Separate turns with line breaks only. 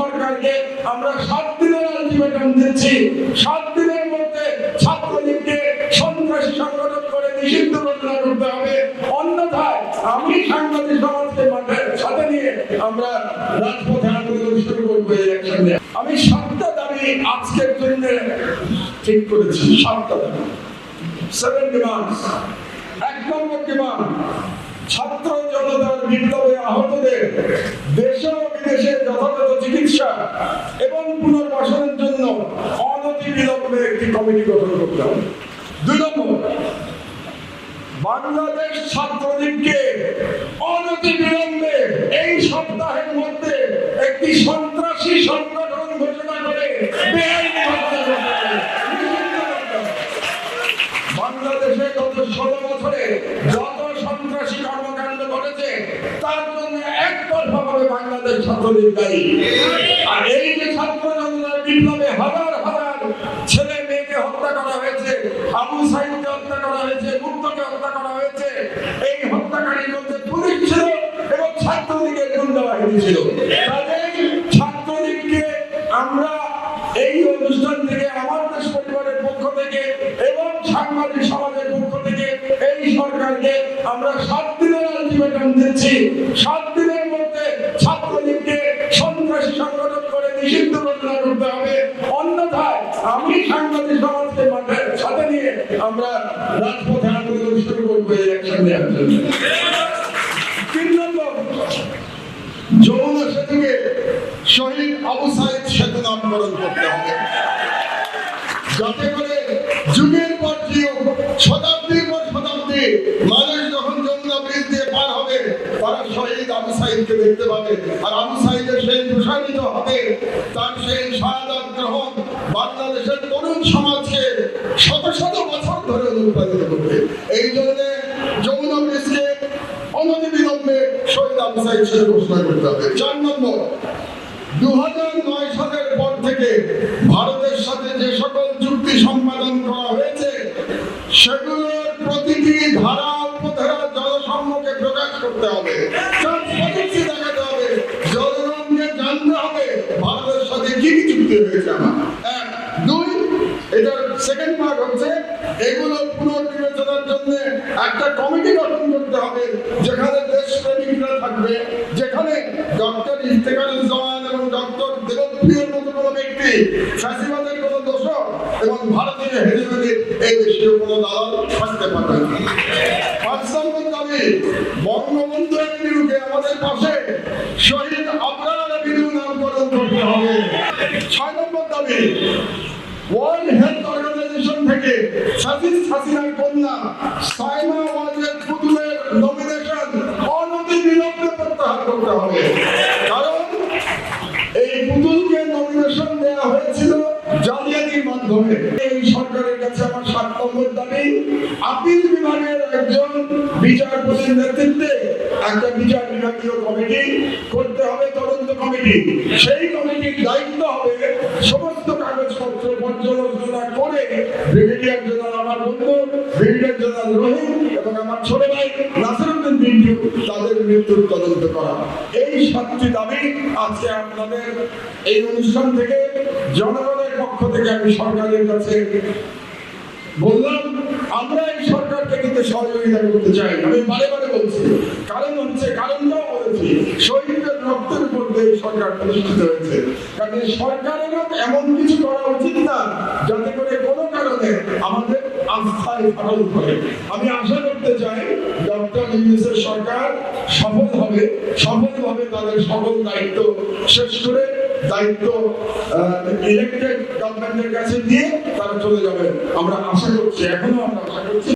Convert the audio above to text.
সরকারকে আমরা 7 দিনের আলটিমেটাম দিচ্ছি। 7 দিনের মধ্যে ছাত্রলীগকে সন্ত্রাসী সংগঠন করে নিষিদ্ধ ঘোষণা করতে হবে, অন্যথায় আমি সাংবাদিক সমাজকে মাঠের সাথে নিয়ে আমরা রাজপথে আন্দোলন শুরু করবো। আমি 7টা দাবি আজকের জন্য ঠিক করেছি। 7টা দাবি, 7 ডিমান্ডস। 1 নম্বর ডিমান্ড, ছাত্র জনতার বিপ্লবে আহতদের দেশে ও বিদেশে যথাযথ চিকিৎসা এবং পুনর্বাসনের জন্য অনতিবিলম্বে একটি কমিটি গঠন করতে হবে। 2 নম্বর, বাংলাদেশ ছাত্রলীগকে অনতিবিলম্বে এই সপ্তাহের মধ্যে একটি সন্ত্রাসী সংগঠন ঘোষণা করে বেআইনি ঘটনা করতে হবে। বাংলাদেশে গত 16 বছরে যত সন্ত্রাসী কর্মকাণ্ড ঘটেছে তার জন্য একতরফাভাবে বাংলাদেশ ছাত্রলীগ দায়ী। আর এই যে ছাত্র জনতার বিপ্লবে হাজার হাজার ছেলে মেয়েকে হত্যা করা হয়েছে, আবু সাইদকে হত্যা করা হয়েছে, মুক্তকে হত্যা করা হয়েছে, এই হত্যাকারীর মধ্যে পুলিশ ছিল এবং ছাত্রলীগের গুন্ডা বাহিনী ছিল। কাজেই ছাত্রলীগকে আমরা এই অনুষ্ঠান থেকে, আমার দেশ পরিবারের পক্ষ থেকে এবং সাংবাদিক সমাজের পক্ষ থেকে এই সরকারকে আমরা 7 দিনের আলটিমেটাম দিচ্ছি। 7 দিনের মধ্যে ছাত্রলীগকে সন্ত্রাসী সংগঠন করে নিষিদ্ধ ঘোষণা করতে হবে, অন্যথায় আমি সাংবাদিক সমাজকে মাঠের সাথে নিয়ে আমরা রাজপথে আন্দোলন শুরু করবো এই অ্যাকশন নেওয়ার জন্য। 3 নম্বর, যমুনা সেতুকে শহীদ আবু সাইদ সেতু নামকরণ করতে হবে, যাতে করে যুগের পর যুগ, শতাব্দীর পর শতাব্দী মানুষ যখন যমুনা ব্রিজ দিয়ে পার হবে তারা শহীদ আবু সাইদকে দেখতে পাবে। আর আবু সাইদের সেই প্রসারিত হবে, তার সেই শাহাদাত গ্রহণ বাংলাদেশের তরুণ সমাজকে শত শত বছর ধরে অনুপ্রাণিত করবে। এই জন্য যমুনা ব্রিজকে অনতিবিলম্বে শহীদ আবু সাইদ সেতু ঘোষণা করতে হবে। 4 নম্বর, 2009 সালের পর থেকে ভারতের সাথে যে সকল চুক্তি সম্পাদন করা হয়েছে সেগুলোর প্রতিটি ধারা উপধারা জনসম্মুখে প্রকাশ করতে হবে, দেখাতে হবে, জনগণকে জানতে হবে ভারতের সাথে কি কি চুক্তি হয়েছে আমার। 2, এটার সেকেন্ড পার্ট হচ্ছে এগুলো পুনর্বিবেচনার জন্য একটা কমিটি গঠন করতে হবে, যেখানে দেশপ্রেমিকরা থাকবে, যেখানে ডক্টর ইফতেখারুজ্জামান এবং ডক্টর দেবপ্রিয়র মতো কোনো ব্যক্তি, ফ্যাসিবাদের কোনো দোষক এবং ভারতীয় হেজিমনির এই দেশীয় কোনো দালাল থাকতে পারবে না। 5 নম্বর দাবি, বঙ্গবন্ধু এভিনিউকে আমাদের পাশে শহীদ আবরার এভিনিউ নামকরণ করতে হবে। 6 নম্বর দাবি, ওয়ার্ল্ড হেলথ অর্গানাইজেশন থেকে ফ্যাসিস্ট হাসিনার কন্যা সাইমা ওয়াজেদ পুতুলের নমিনেশন অনতিবিলম্বে প্রত্যাহার করতে হবে, কারণ এই পুতুলকে নমিনেশন দেওয়া হয়েছিল জালিয়াতির মাধ্যমে। এই সরকারের কাছে আমার 7 নম্বর দাবি, আপিল বিভাগের একজন বিচারপতির নেতৃত্বে একটা বিচার বিভাগীয় কমিটি করতে হবে, তদন্ত কমিটি। সেই কমিটির দায়িত্ব হবে সমস্ত কাগজপত্র পর্যালোচনা করে ব্রিগেডিয়ার জেনারেল আমার বন্ধু ব্রিগেডিয়ার জেনারেল রহিম এবং আমার ছোট ভাই নাসিরউদ্দিন বিন্টু তাদের মৃত্যুর তদন্ত করা। এই 7টি দাবি আজকে আপনাদের এই অনুষ্ঠান থেকে জনগণের পক্ষ থেকে আমি সরকারের কাছে বললাম। আমরা এই সরকারকে কিন্তু সহযোগিতা করতে চাই, আমি বারে বারে বলছি, কারণ হচ্ছে, কারণটাও বলেছি, শহীদদের রক্তের উপর এই সরকার প্রতিষ্ঠিত হয়েছে। কারণ সরকারেরও এমন কিছু করা উচিত না যাতে করে কোনো কারণে আমাদের আস্থায় ফাটল করে। আমি আশা করতে চাই ডক্টর ইউনূসের সরকার সফলভাবে তাদের সকল দায়িত্ব শেষ করে দায়িত্ব ইলেক্টেড গভর্নমেন্টের কাছে দিয়ে তারা চলে যাবে। আমরা আশা করছি, এখনো আমরা আশা করছি।